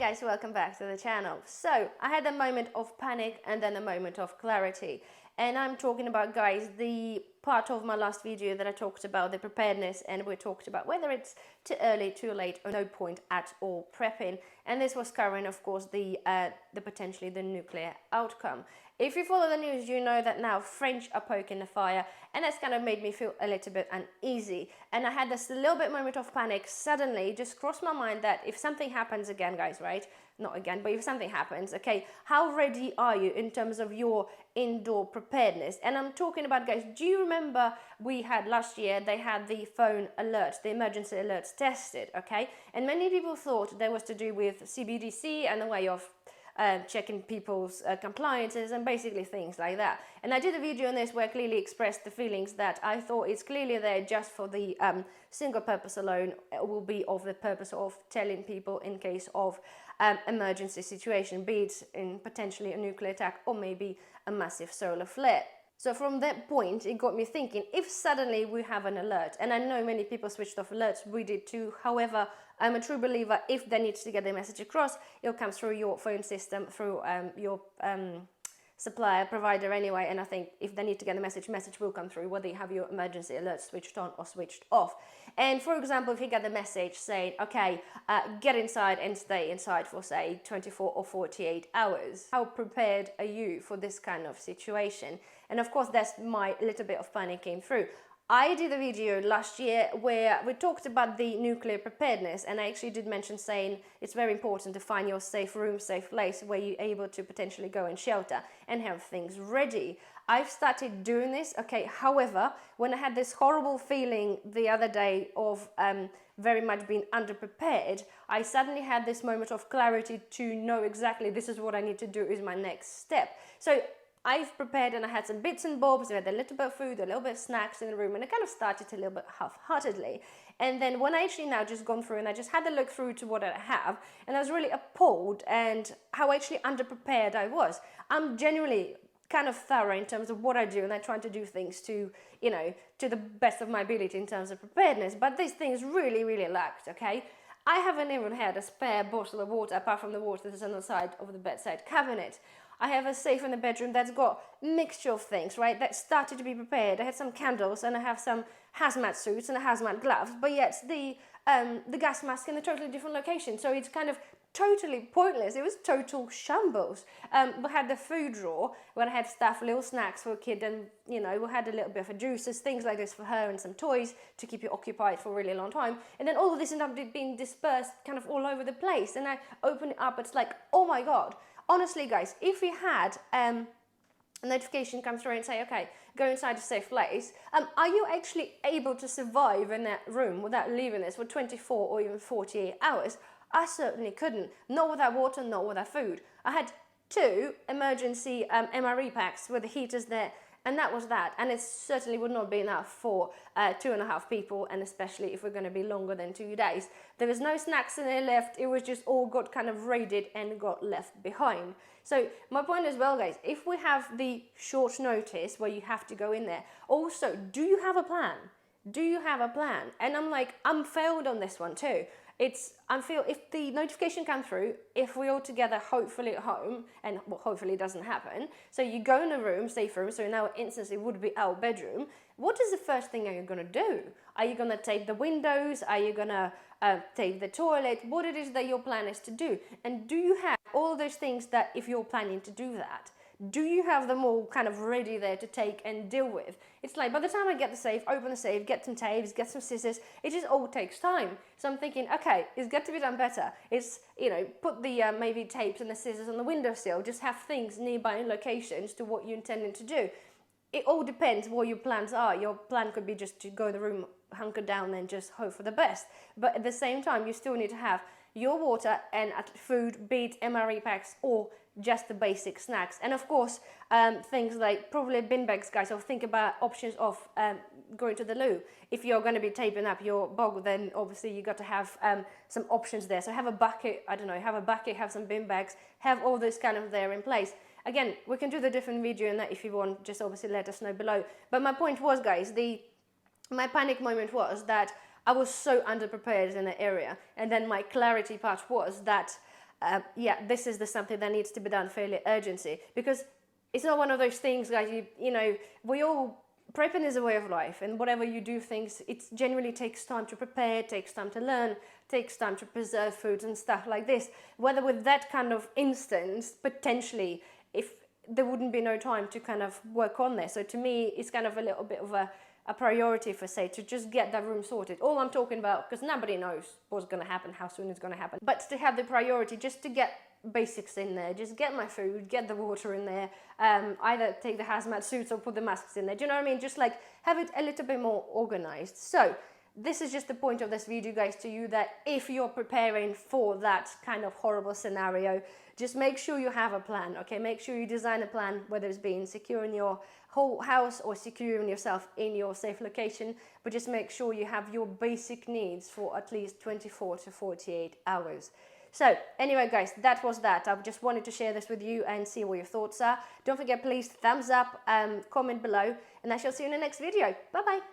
guys, welcome back to the channel. So I had a moment of panic and then a moment of clarity, and I'm talking about, guys, the part of my last video that I talked about the preparedness, and we talked about whether it's too early, too late, or no point at all prepping. And this was covering, of course, the potentially the nuclear outcome. If you follow the news, you know that now French are poking the fire, and that's kind of made me feel a little bit uneasy. And I had this little bit moment of panic. Suddenly just crossed my mind that if something happens again, guys, right? Not again, but if something happens, okay, how ready are you in terms of your indoor preparedness? And I'm talking about, guys, do you remember we had last year, they had the phone alerts, the emergency alerts tested, okay? And many people thought that was to do with CBDC and the way of checking people's compliances and basically things like that. And I did a video on this where I clearly expressed the feelings that I thought it's clearly there just for the single purpose alone. It will be of the purpose of telling people in case of emergency situation, be it in potentially a nuclear attack or maybe a massive solar flare. So from that point, it got me thinking, if suddenly we have an alert, and I know many people switched off alerts, we did too. However, I'm a true believer, if they need to get their message across, it'll come through your phone system, through your supplier, provider anyway. And I think if they need to get a message will come through, whether you have your emergency alert switched on or switched off. And for example, if you get the message saying, okay, get inside and stay inside for say 24 or 48 hours, how prepared are you for this kind of situation? And of course, that's my little bit of panic came through. I did a video last year where we talked about the nuclear preparedness, and I actually did mention saying it's very important to find your safe room, safe place where you're able to potentially go and shelter and have things ready. I've started doing this, okay, however, when I had this horrible feeling the other day of very much being underprepared, I suddenly had this moment of clarity to know exactly this is what I need to do, is my next step. So I've prepared and I had some bits and bobs. I had a little bit of food, a little bit of snacks in the room, and I kind of started a little bit half-heartedly. And then when I actually now just gone through and I just had a look through to what I have, and I was really appalled and how actually underprepared I was. I'm genuinely kind of thorough in terms of what I do, and I try to do things to, you know, to the best of my ability in terms of preparedness, but these things really, really lacked, okay? I haven't even had a spare bottle of water apart from the water that's on the side of the bedside cabinet. I have a safe in the bedroom that's got a mixture of things, right, that started to be prepared. I had some candles and I have some hazmat suits and a hazmat gloves, but yet the gas mask in a totally different location. So it's kind of totally pointless. It was total shambles. We had the food drawer where I had stuff, little snacks for a kid, and you know, we had a little bit of juices, things like this for her, and some toys to keep you occupied for a really long time. And then all of this ended up being dispersed kind of all over the place. And I open it up, it's like, oh my God. Honestly, guys, if we had a notification come through and say, okay, go inside a safe place, are you actually able to survive in that room without leaving this for 24 or even 48 hours? I certainly couldn't. Not without water, not without food. I had 2 emergency MRE packs with the heaters there, and that was that. And it certainly would not be enough for 2.5 people, and especially if we're going to be longer than 2 days. There was no snacks in there left. It was just all got kind of raided and got left behind. So my point as well, guys, if we have the short notice where you have to go in there, also, do you have a plan? Do you have a plan? And I'm failed on this one too. If the notification comes through, if we're all together, hopefully at home, and well, hopefully it doesn't happen, so you go in a room, safe room, so in our instance it would be our bedroom, what is the first thing are you going to do? Are you going to tape the windows? Are you going to tape the toilet? What it is that your plan is to do? And do you have all those things that if you're planning to do that, do you have them all kind of ready there to take and deal with? It's like by the time I get the safe, open the safe, get some tapes, get some scissors, it just all takes time. So I'm thinking, okay, it's got to be done better. It's, you know, put the maybe tapes and the scissors on the windowsill, just have things nearby in locations to what you're intending to do. It all depends what your plans are. Your plan could be just to go in the room, hunker down and just hope for the best. But at the same time, you still need to have your water and food, be it MRE packs or just the basic snacks. And of course, things like probably bin bags, guys. So think about options of going to the loo. If you're going to be taping up your bog, then obviously you got to have some options there. So have a bucket, have some bin bags, have all this kind of there in place. Again, we can do the different video on that if you want, just obviously let us know below. But my point was, guys, my panic moment was that I was so underprepared in the area. And then my clarity part was that yeah, this is something that needs to be done fairly urgently, because it's not one of those things, guys, you know, prepping is a way of life, and whatever you do things, it genuinely takes time to prepare, takes time to learn, takes time to preserve foods and stuff like this. Whether with that kind of instance, potentially, if there wouldn't be no time to kind of work on this. So to me, it's kind of a little bit of a priority for, say, to just get that room sorted. All I'm talking about, because nobody knows what's going to happen, how soon it's going to happen, but to have the priority just to get basics in there, just get my food, get the water in there, either take the hazmat suits or put the masks in there. Do you know what I mean? Just like have it a little bit more organized. So this is just the point of this video, guys, to you, that if you're preparing for that kind of horrible scenario, just make sure you have a plan, okay? Make sure you design a plan, whether it's being secure in your whole house or securing yourself in your safe location, but just make sure you have your basic needs for at least 24 to 48 hours. So anyway, guys, that was that. I just wanted to share this with you and see what your thoughts are. Don't forget, please thumbs up, comment below, and I shall see you in the next video. Bye bye.